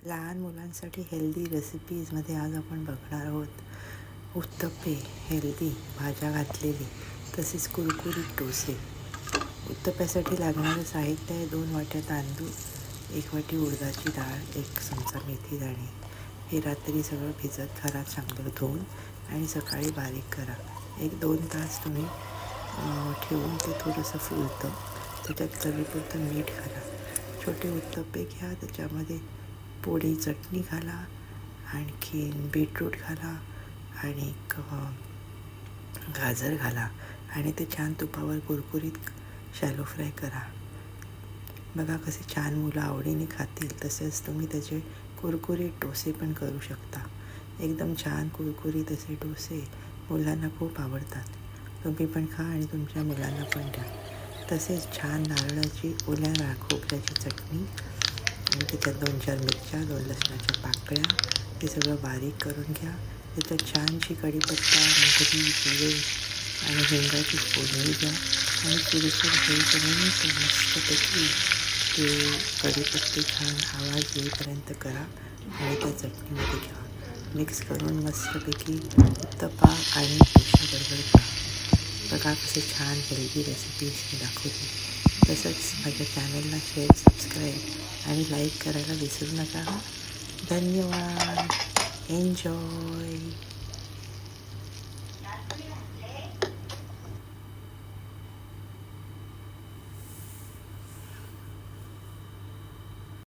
लहान मुलांसाठी हेल्दी रेसिपीजमध्ये आज आपण बघणार आहोत उत्तप्पे, हेल्दी भाज्या घातलेली, तसेच कुरकुरीत डोसे. उत्तप्प्यासाठी लागणारं साहित्य आहे 2 वाट्या तांदूळ, 1 वाटी उडदाची डाळ, 1 चमचा मेथी दाणे. हे रात्री सगळं भिजत घाला चांगलं धुवून आणि सकाळी बारीक करा. 1-2 तास तुम्ही ठेवून ते थोडंसं फुलतं. त्याच्यात चवीपुरतं मीठ घाला. छोटे उत्तप्पे घ्या, त्याच्यामध्ये पोळी चटणी घाला, आणखीन बीटरूट घाला आणि गाजर घाला आणि ते छान तुपावर कुरकुरीत शॅलो फ्राय करा. बघा कसे छान मुलं आवडीने खातील. तसेच तुम्ही त्याचे कुरकुरीत डोसे पण करू शकता. एकदम छान कुरकुरीत असे डोसे मुलांना खूप आवडतात. तुम्ही पण खा आणि तुमच्या मुलांना पण द्या. तसेच छान नारळाची ओल्या खोबऱ्याची चटणी आणि त्याच्यात 2-4 मिरच्या, 2 लसणाच्या पाकळ्या, हे सगळं बारीक करून घ्या. त्याच्यात छानशी कढीपत्ता, मोहरी, जिरे आणि हिंगाची फोडणी द्या आणि थोडंसं होईपर्यंत मस्तपैकी ते कढीपत्ते छान आवाज येईपर्यंत करा आणि त्या चटणीमध्ये घ्या. मिक्स करून मस्तपैकी उत्तप्पा आणि डोशाबरोबर खा. बघा कसे छान हेल्दी रेसिपीज मी दाखवते. तसंच माझ्या चॅनलला शेअर, सबस्क्राईब आणि लाईक करायला विसरू नका. धन्यवाद. एन्जॉय.